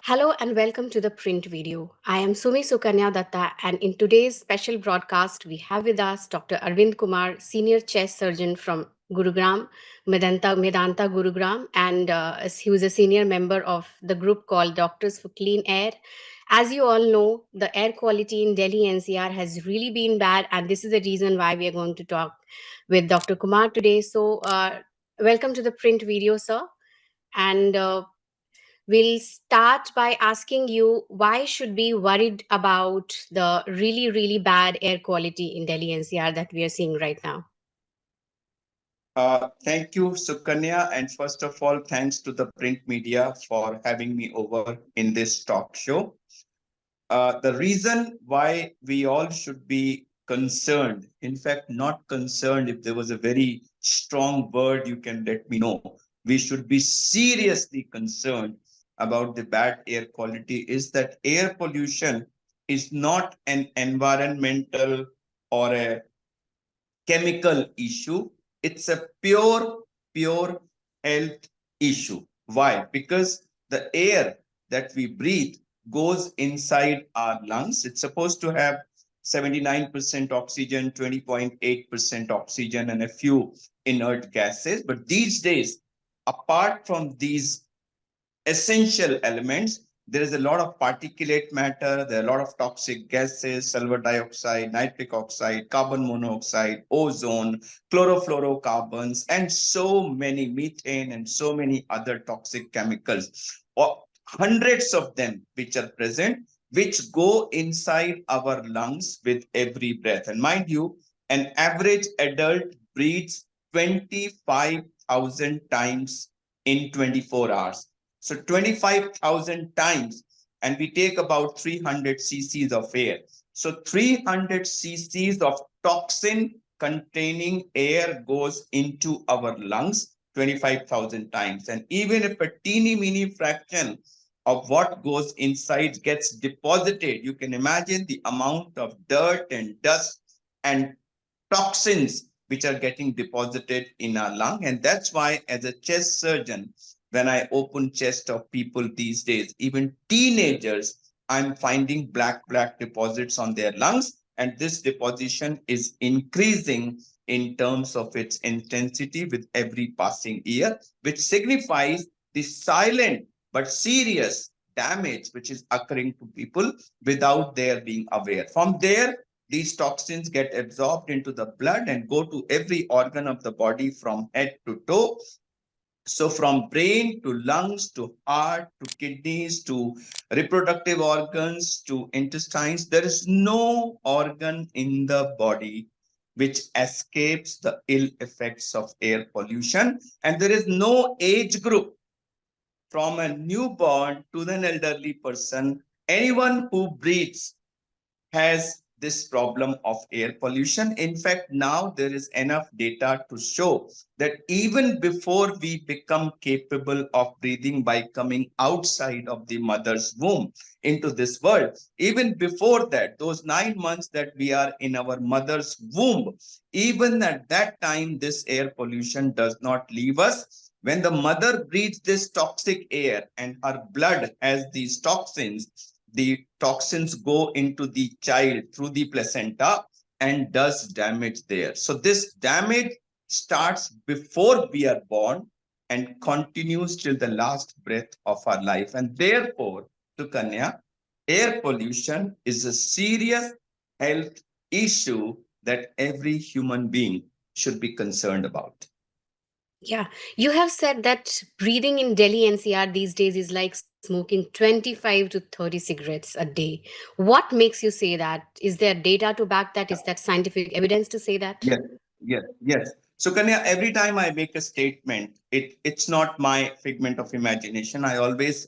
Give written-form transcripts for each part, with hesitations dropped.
Hello and welcome to the print video. I am Sumi Sukanya Datta, and in today's special broadcast, we have with us Dr. Arvind Kumar, senior chest surgeon from Gurugram, Medanta Gurugram, and he was a senior member of the group called Doctors for Clean Air. As you all know, the air quality in Delhi NCR has really been bad, and this is the reason why we are going to talk with Dr. Kumar today. So, welcome to the print video, sir. And we'll start by asking you why should be worried about the really bad air quality in Delhi NCR that we are seeing right now. Thank you, Sukanya. And first of all, thanks to the print media for having me over in this talk show. The reason why we all should be concerned, in fact, not concerned, if there was a very strong word, you can let me know. We should be seriously concerned about the bad air quality is that air pollution is not an environmental or a chemical issue. It's a pure health issue. Why? Because the air that we breathe goes inside our lungs. It's supposed to have 79% oxygen, 20.8% oxygen, and a few inert gases. But these days, apart from these essential elements, there is a lot of particulate matter, there are a lot of toxic gases, sulfur dioxide, nitric oxide, carbon monoxide, ozone, chlorofluorocarbons, and so many methane and so many other toxic chemicals, or hundreds of them which are present, which go inside our lungs with every breath. And mind you, an average adult breathes 25,000 times in 24 hours. So 25,000 times, and we take about 300 cc's of air. So 300 cc's of toxin containing air goes into our lungs 25,000 times. And even if a teeny mini fraction of what goes inside gets deposited, you can imagine the amount of dirt and dust and toxins which are getting deposited in our lung. And that's why, as a chest surgeon, when I open chest of people these days, even teenagers, I'm finding black deposits on their lungs. And this deposition is increasing in terms of its intensity with every passing year, which signifies the silent but serious damage which is occurring to people without their being aware. From there, these toxins get absorbed into the blood and go to every organ of the body from head to toe. So from brain to lungs to heart to kidneys to reproductive organs to intestines, there is no organ in the body which escapes the ill effects of air pollution. And there is no age group from a newborn to an elderly person. Anyone who breathes has this problem of air pollution. In fact, now there is enough data to show that even before we become capable of breathing by coming outside of the mother's womb into this world, even before that, those 9 months that we are in our mother's womb, even at that time, this air pollution does not leave us. When the mother breathes this toxic air and her blood has these toxins, the toxins go into the child through the placenta and does damage there. So this damage starts before we are born and continues till the last breath of our life. And therefore, to Kanya, air pollution is a serious health issue that every human being should be concerned about. Yeah, you have said that breathing in Delhi NCR these days is like smoking 25 to 30 cigarettes a day. What makes you say that? Is there data to back that? Is that scientific evidence to say that? Yes, yes. So Kanya, every time I make a statement, it's not my figment of imagination. I always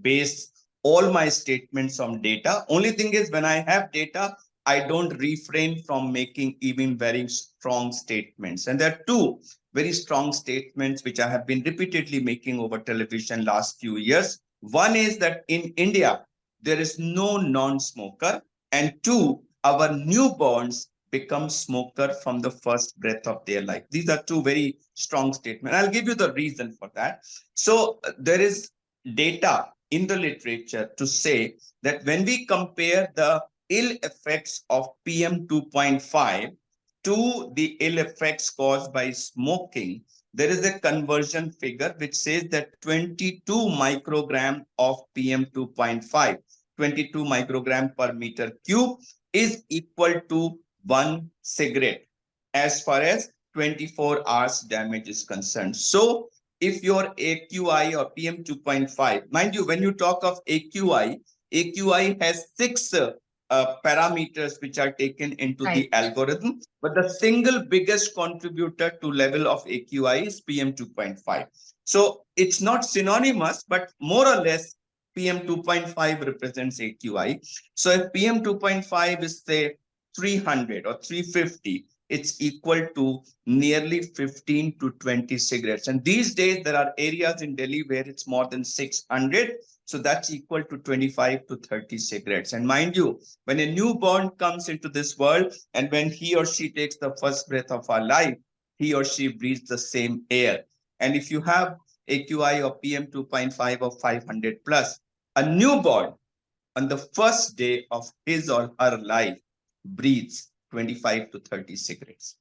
base all my statements on data. Only thing is, when I have data, I don't refrain from making even very strong statements. And there are two very strong statements which I have been repeatedly making over television last few years. One is that in India, there is no non-smoker. And two, our newborns become smoker from the first breath of their life. These are two very strong statements. I'll give you the reason for that. So there is data in the literature to say that when we compare the ill effects of PM 2.5 to the ill effects caused by smoking, there is a conversion figure which says that 22 microgram of PM 2.5, 22 microgram per meter cube is equal to one cigarette as far as 24 hours damage is concerned. So if your AQI or PM 2.5, mind you, when you talk of AQI, AQI has six parameters which are taken into the algorithm, but the single biggest contributor to level of AQI is PM 2.5. So it's not synonymous, but more or less PM 2.5 represents AQI. So if PM 2.5 is say 300 or 350, it's equal to nearly 15 to 20 cigarettes. And these days, there are areas in Delhi where it's more than 600. So that's equal to 25 to 30 cigarettes. And mind you, when a newborn comes into this world and when he or she takes the first breath of our life, he or she breathes the same air. And if you have AQI or PM 2.5 of 500 plus, a newborn on the first day of his or her life breathes 25 to 30 cigarettes.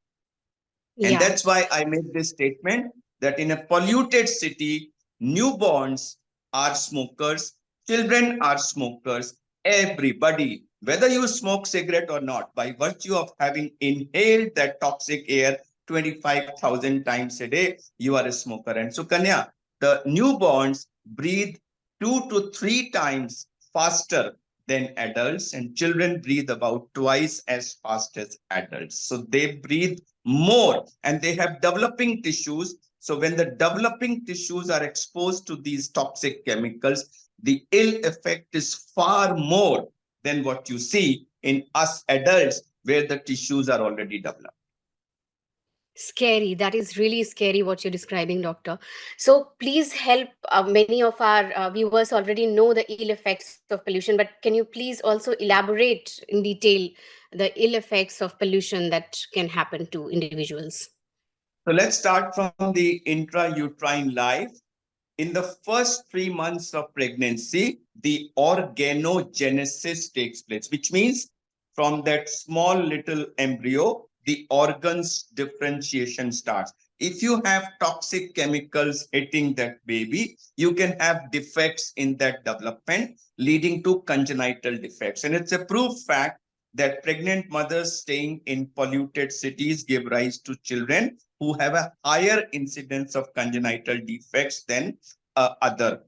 And that's why I made this statement that in a polluted city, newborns are smokers, children are smokers, everybody, whether you smoke cigarette or not, by virtue of having inhaled that toxic air 25,000 times a day, you are a smoker. And so, Kanya, the newborns breathe 2 to 3 times faster than adults, and children breathe about twice as fast as adults. So they breathe more and they have developing tissues. So when the developing tissues are exposed to these toxic chemicals, the ill effect is far more than what you see in us adults where the tissues are already developed. Scary. That is really scary what you're describing, doctor. So please help. Many of our viewers already know the ill effects of pollution, but can you please also elaborate in detail the ill effects of pollution that can happen to individuals? So let's start from the intrauterine life. In the first 3 months of pregnancy, the organogenesis takes place, which means from that small little embryo, the organs differentiation starts. If you have toxic chemicals hitting that baby, you can have defects in that development, leading to congenital defects. And it's a proof fact that pregnant mothers staying in polluted cities give rise to children who have a higher incidence of congenital defects than other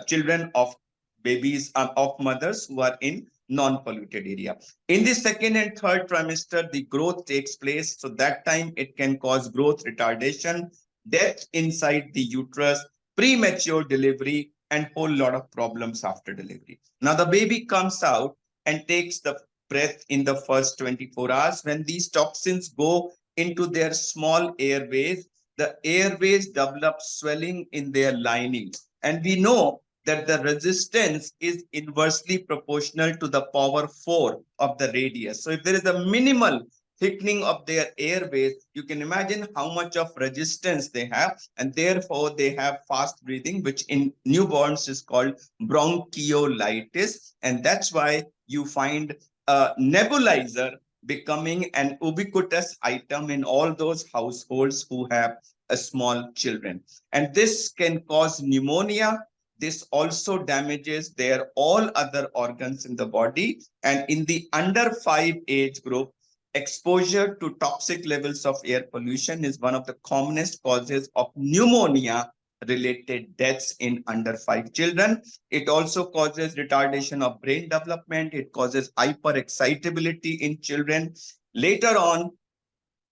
children of babies of mothers who are in non-polluted area. In the second and third trimester, the growth takes place. So that time it can cause growth retardation, death inside the uterus, premature delivery, and whole lot of problems after delivery. Now the baby comes out and takes the breath in the first 24 hours. When these toxins go into their small airways, the airways develop swelling in their lining. And we know that the resistance is inversely proportional to the power 4 of the radius. So if there is a minimal thickening of their airways, you can imagine how much of resistance they have, and therefore they have fast breathing, which in newborns is called bronchiolitis. And that's why you find a nebulizer becoming an ubiquitous item in all those households who have small children. And this can cause pneumonia. This also damages their all other organs in the body. And in the under 5 age group, exposure to toxic levels of air pollution is one of the commonest causes of pneumonia related deaths in under 5 children. It also causes retardation of brain development. It causes hyperexcitability in children. Later on,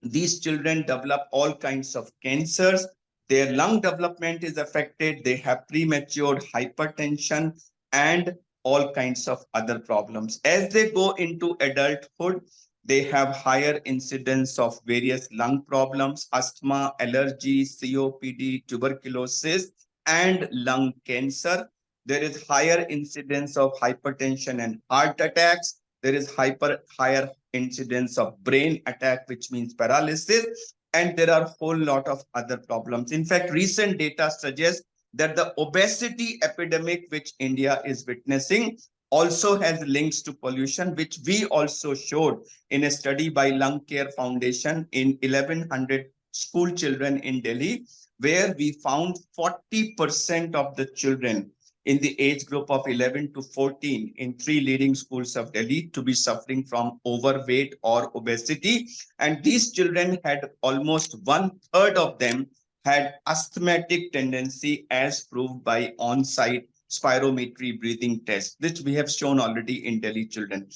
these children develop all kinds of cancers. Their lung development is affected. They have premature hypertension and all kinds of other problems. As they go into adulthood, they have higher incidence of various lung problems, asthma, allergy, COPD, tuberculosis, and lung cancer. There is higher incidence of hypertension and heart attacks. There is higher incidence of brain attack, which means paralysis. And there are a whole lot of other problems. In fact, recent data suggests that the obesity epidemic which India is witnessing also has links to pollution, which we also showed in a study by Lung Care Foundation in 1100 school children in Delhi, where we found 40% of the children in the age group of 11 to 14 in three leading schools of Delhi to be suffering from overweight or obesity. And these children had almost one third of them had asthmatic tendency as proved by on-site spirometry breathing test, which we have shown already in Delhi children.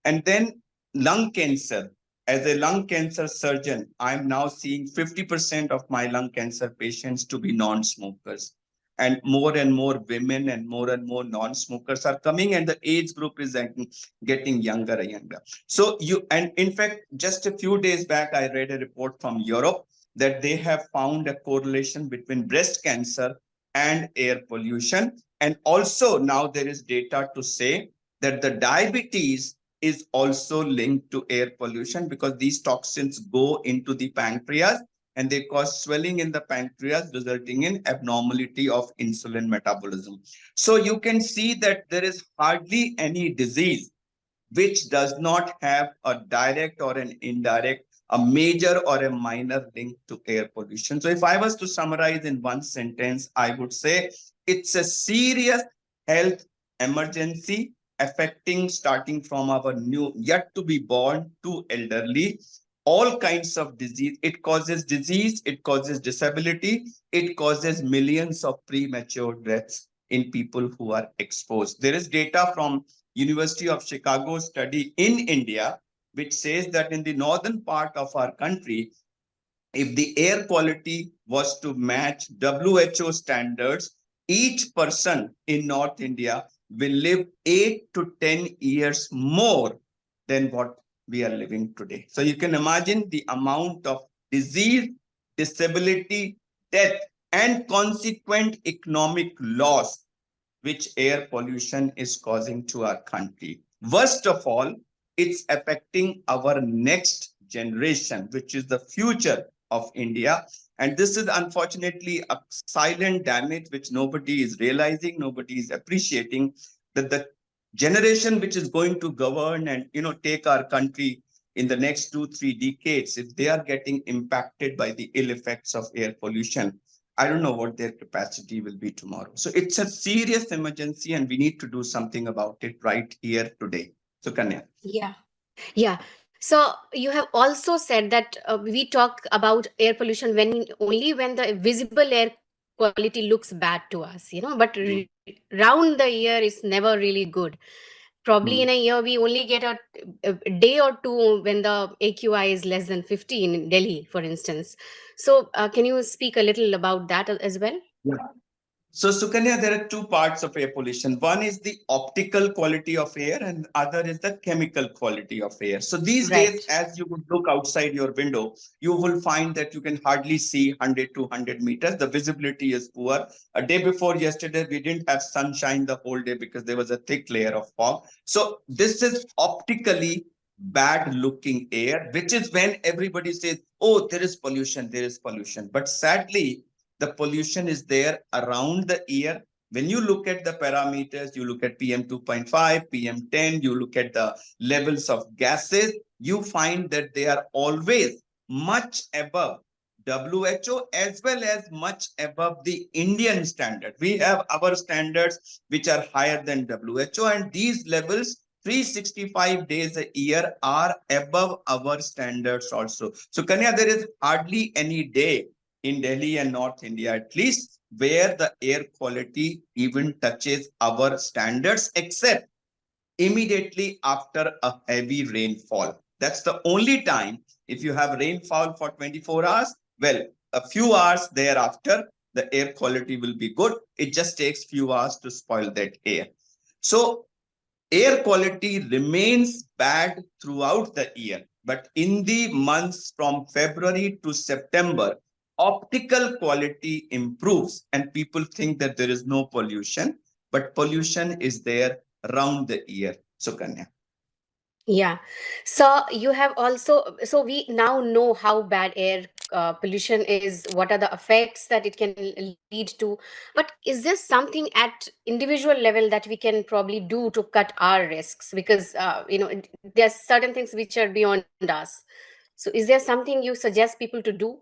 And then lung cancer. As a lung cancer surgeon, I'm now seeing 50% of my lung cancer patients to be non-smokers. And more women and more non-smokers are coming, and the age group is getting younger and younger. So and in fact, just a few days back, I read a report from Europe that they have found a correlation between breast cancer and air pollution. And also now there is data to say that the diabetes is also linked to air pollution because these toxins go into the pancreas and they cause swelling in the pancreas, resulting in abnormality of insulin metabolism. So you can see that there is hardly any disease which does not have a direct or an indirect, a major or a minor link to air pollution. So if I was to summarize in one sentence, I would say it's a serious health emergency affecting starting from our new yet to be born to elderly, all kinds of disease. It causes disability, it causes millions of premature deaths in people who are exposed. There is data from University of Chicago study in India, which says that in the northern part of our country, if the air quality was to match WHO standards, each person in North India will live 8 to 10 years more than what we are living today. So you can imagine the amount of disease, disability, death, and consequent economic loss which air pollution is causing to our country. Worst of all, it's affecting our next generation, which is the future of India. And this is unfortunately a silent damage which nobody is realizing, nobody is appreciating, that the generation which is going to govern and take our country in the next 2 3 decades, if they are getting impacted by the ill effects of air pollution, I don't know what their capacity will be tomorrow. So it's a serious emergency and we need to do something about it right here today. So Kanya. Yeah. Yeah. So you have also said that we talk about air pollution only when the visible air quality looks bad to us, but round the year is never really good. Probably in a year, we only get a day or two when the AQI is less than 15 in Delhi, for instance. So can you speak a little about that as well? Yeah. So, Sukanya, there are two parts of air pollution. One is the optical quality of air, and other is the chemical quality of air. So, these days, Right. as you would look outside your window, you will find that you can hardly see 100 to 100 meters. The visibility is poor. A day before yesterday, we didn't have sunshine the whole day because there was a thick layer of fog. So, this is optically bad looking air, which is when everybody says, oh, there is pollution, there is pollution. But sadly, the pollution is there around the year. When you look at the parameters, you look at PM 2.5, PM 10, you look at the levels of gases, you find that they are always much above WHO as well as much above the Indian standard. We have our standards which are higher than WHO, and these levels 365 days a year are above our standards also. So Kanya, there is hardly any day in Delhi and North India, at least, where the air quality even touches our standards, except immediately after a heavy rainfall. That's the only time. If you have rainfall for 24 hours, well, a few hours thereafter, the air quality will be good. It just takes few hours to spoil that air. So air quality remains bad throughout the year, but in the months from February to September, optical quality improves and people think that there is no pollution, but pollution is there around the year. So, Kanya. Yeah. So you have also, so we now know how bad air pollution is, what are the effects that it can lead to, but is there something at individual level that we can probably do to cut our risks? Because there's certain things which are beyond us. So is there something you suggest people to do?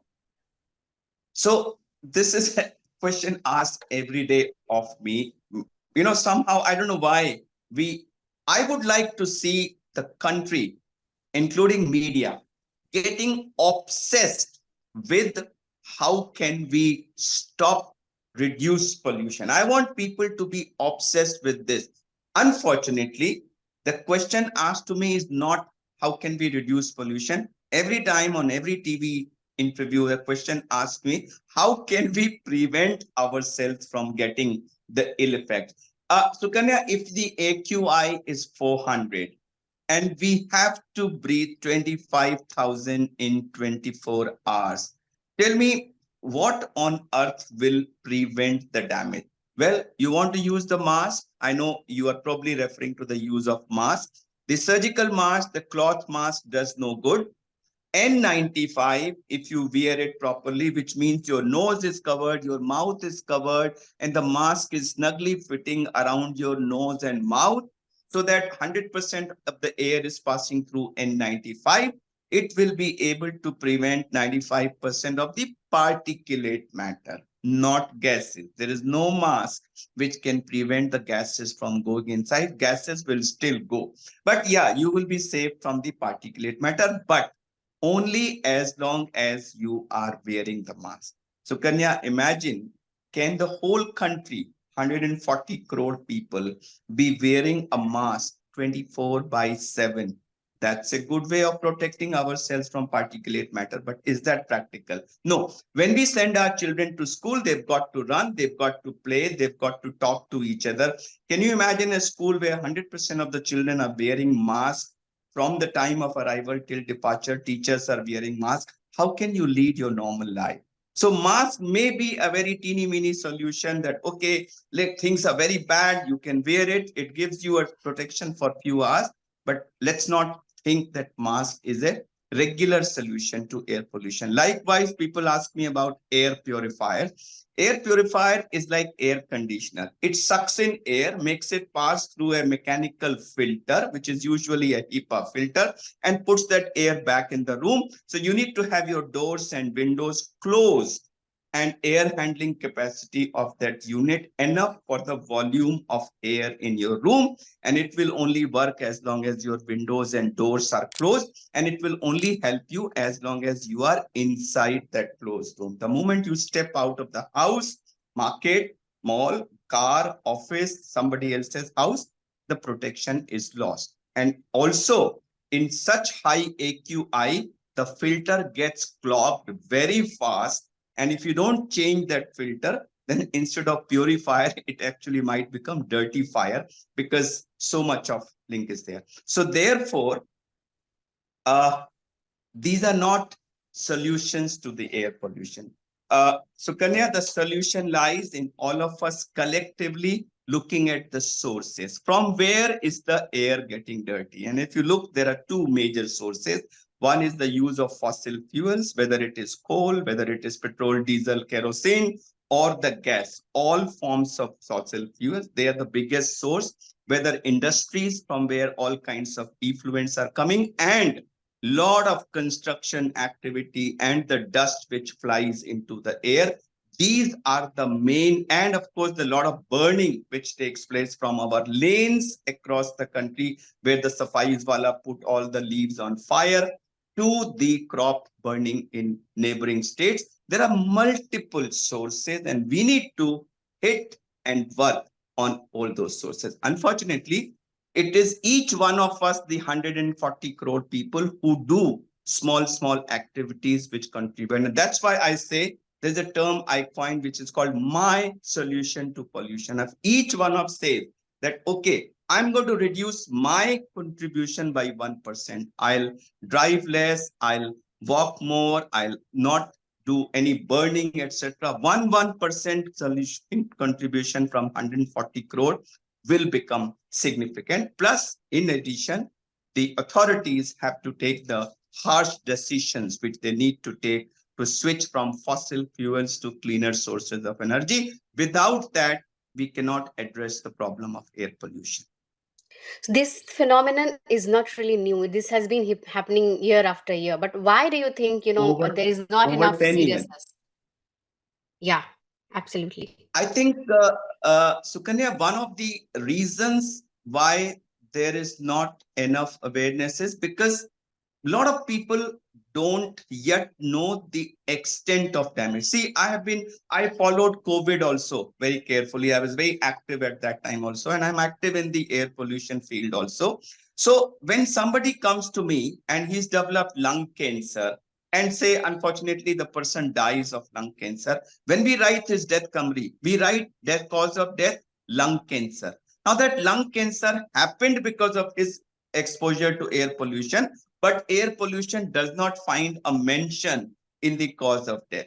So this is a question asked every day of me. Somehow I don't know why we. I would like to see the country, including media, getting obsessed with how can we stop, reduce pollution. I want people to be obsessed with this. Unfortunately, the question asked to me is not how can we reduce pollution. Every time on every TV interview, a question asked me, how can we prevent ourselves from getting the ill effects? Sukanya, if the AQI is 400, and we have to breathe 25,000 in 24 hours. Tell me, what on earth will prevent the damage? Well, you want to use the mask. I know you are probably referring to the use of mask. The surgical mask, the cloth mask does no good. N95, if you wear it properly, which means your nose is covered, your mouth is covered, and the mask is snugly fitting around your nose and mouth, so that 100% of the air is passing through N95, it will be able to prevent 95% of the particulate matter, not gases. There is no mask which can prevent the gases from going inside. Gases will still go. But yeah, you will be safe from the particulate matter, but only as long as you are wearing the mask. So, Kanya, imagine, can the whole country, 140 crore people, be wearing a mask 24 by 7? That's a good way of protecting ourselves from particulate matter. But is that practical? No. When we send our children to school, they've got to run, they've got to play, they've got to talk to each other. Can you imagine a school where 100% of the children are wearing masks? From the time of arrival till departure, teachers are wearing masks. How can you lead your normal life? So mask may be a very teeny mini solution that, okay, like things are very bad, you can wear it. It gives you a protection for few hours, but let's not think that mask is a regular solution to air pollution. Likewise, people ask me about air purifier. Air purifier is like air conditioner. It sucks in air, makes it pass through a mechanical filter, which is usually a HEPA filter, and puts that air back in the room. So you need to have your doors and windows closed and air handling capacity of that unit enough for the volume of air in your room. And it will only work as long as your windows and doors are closed. And it will only help you as long as you are inside that closed room. The moment you step out of the house, market, mall, car, office, somebody else's house, the protection is lost. And also, in such high AQI, the filter gets clogged very fast. And if you don't change that filter, then instead of purifier, it actually might become dirty fire because so much of link is there. So therefore, these are not solutions to the air pollution. So Kanya, the solution lies in all of us collectively looking at the sources. From where is the air getting dirty? And if you look, there are two major sources. One is the use of fossil fuels, whether it is coal, whether it is petrol, diesel, kerosene, or the gas. All forms of fossil fuels, they are the biggest source, whether industries from where all kinds of effluents are coming, and lot of construction activity and the dust which flies into the air. These are the main, and of course, the lot of burning which takes place from our lanes across the country, where the safais wala put all the leaves on fire, to the crop burning in neighboring states. There are multiple sources, and we need to hit and work on all those sources. Unfortunately, it is each one of us, the 140 crore people, who do small activities which contribute. And that's why I say there's a term I coined which is called my solution to pollution. If each one of us says that, okay, I'm going to reduce my contribution by 1%. I'll drive less, I'll walk more, I'll not do any burning, etc. 1% solution contribution from 140 crore will become significant. Plus, in addition, the authorities have to take the harsh decisions which they need to take to switch from fossil fuels to cleaner sources of energy. Without that, we cannot address the problem of air pollution. So this phenomenon is not really new. This has been happening year after year. But why do you think, there is not enough Over 10 years. seriousness? Yeah, absolutely. I think, Sukanya, one of the reasons why there is not enough awareness is because a lot of people don't yet know the extent of damage. See, I followed COVID also very carefully. I was very active at that time also, and I'm active in the air pollution field also. So when somebody comes to me and he's developed lung cancer, and say, unfortunately, the person dies of lung cancer, when we write his death summary, we write death cause of death, lung cancer. Now that lung cancer happened because of his exposure to air pollution, but air pollution does not find a mention in the cause of death.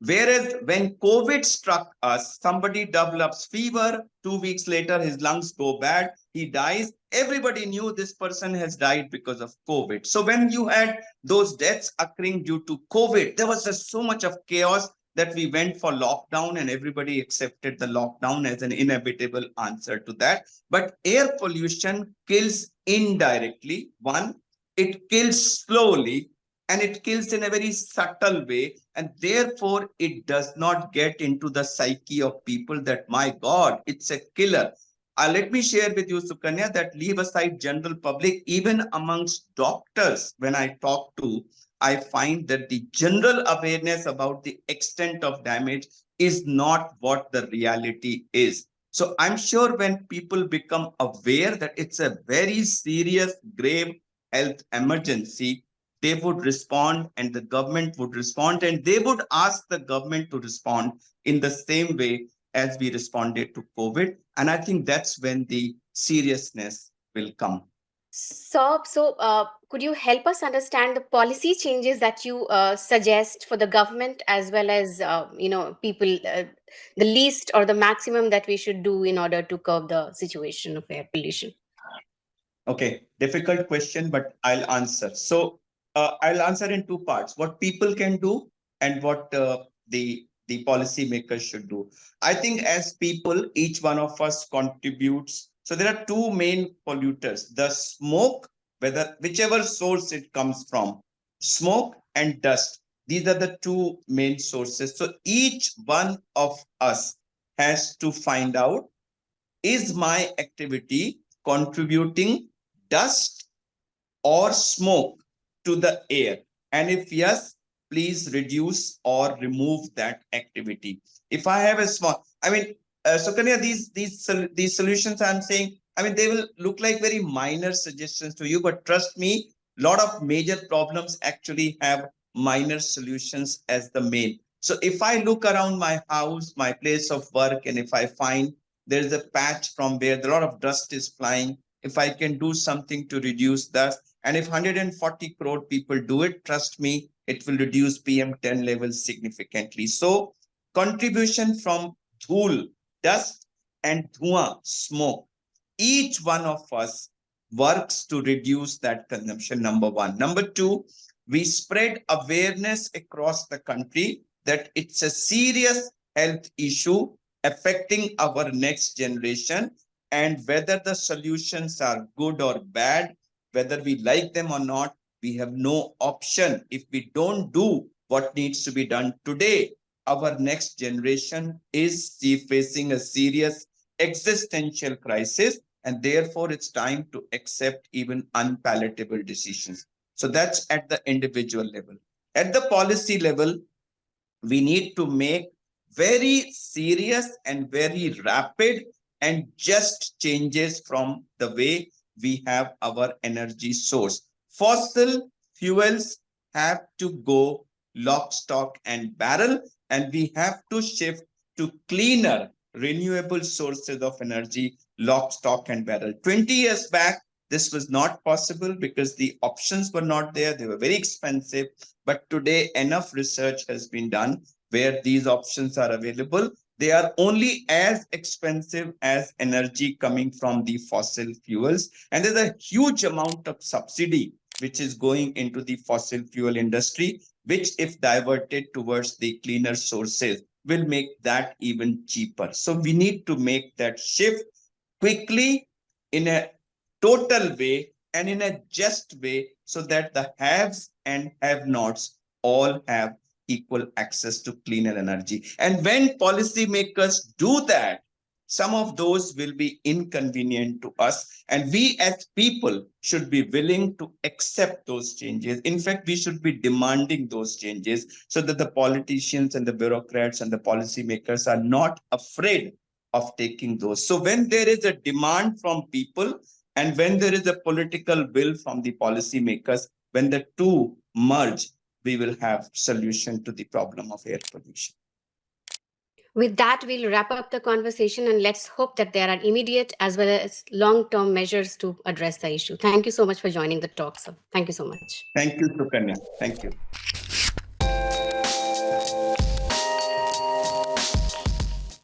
Whereas when COVID struck us, somebody develops fever, 2 weeks later, his lungs go bad, he dies. Everybody knew this person has died because of COVID. So when you had those deaths occurring due to COVID, there was just so much of chaos that we went for lockdown and everybody accepted the lockdown as an inevitable answer to that. But air pollution kills indirectly. One, it kills slowly and it kills in a very subtle way, and therefore it does not get into the psyche of people that, my God, it's a killer. Let me share with you, Sukanya, that leave aside general public, even amongst doctors, when I talk to, I find that the general awareness about the extent of damage is not what the reality is. So I'm sure when people become aware that it's a very serious, grave health emergency, they would respond and the government would respond and they would ask the government to respond in the same way as we responded to COVID. And I think that's when the seriousness will come. So, could you help us understand the policy changes that you suggest for the government as well as people, the least or the maximum that we should do in order to curb the situation of air pollution? Okay, difficult question, but I'll answer. So I'll answer in two parts: what people can do and what the policymakers should do. I think as people, each one of us contributes. So there are two main polluters: the smoke, whether whichever source it comes from, smoke and dust. These are the two main sources. So each one of us has to find out, is my activity contributing dust or smoke to the air? And if yes, please reduce or remove that activity. If I have a small, Sukanya, these solutions I'm saying, they will look like very minor suggestions to you, but trust me, a lot of major problems actually have minor solutions as the main. So if I look around my house, my place of work, and if I find there's a patch from where a lot of dust is flying, if I can do something to reduce dust, and if 140 crore people do it, trust me, it will reduce PM10 levels significantly. So contribution from dhool, dust, and dhua, smoke, each one of us works to reduce that consumption, number one. Number two, we spread awareness across the country that it's a serious health issue affecting our next generation, and whether the solutions are good or bad, whether we like them or not, we have no option. If we don't do what needs to be done today, our next generation is facing a serious existential crisis, and therefore it's time to accept even unpalatable decisions. So that's at the individual level. At the policy level, we need to make very serious and very rapid and just changes from the way we have our energy source. Fossil fuels have to go lock, stock, and barrel, and we have to shift to cleaner, renewable sources of energy, lock, stock, and barrel. 20 years back, this was not possible because the options were not there. They were very expensive. But today, enough research has been done where these options are available. They are only as expensive as energy coming from the fossil fuels. And there's a huge amount of subsidy which is going into the fossil fuel industry. which, if diverted towards the cleaner sources, will make that even cheaper. So we need to make that shift quickly, in a total way, and in a just way, so that the haves and have nots all have equal access to cleaner energy. And when policymakers do that, some of those will be inconvenient to us, and we as people should be willing to accept those changes. In fact, we should be demanding those changes, so that the politicians and the bureaucrats and the policymakers are not afraid of taking those. So when there is a demand from people, and when there is a political will from the policymakers, when the two merge, we will have solution to the problem of air pollution. With that, we'll wrap up the conversation, and let's hope that there are immediate as well as long-term measures to address the issue. Thank you so much for joining the talk, sir. Thank you so much. Thank you, Sukanya. Thank you.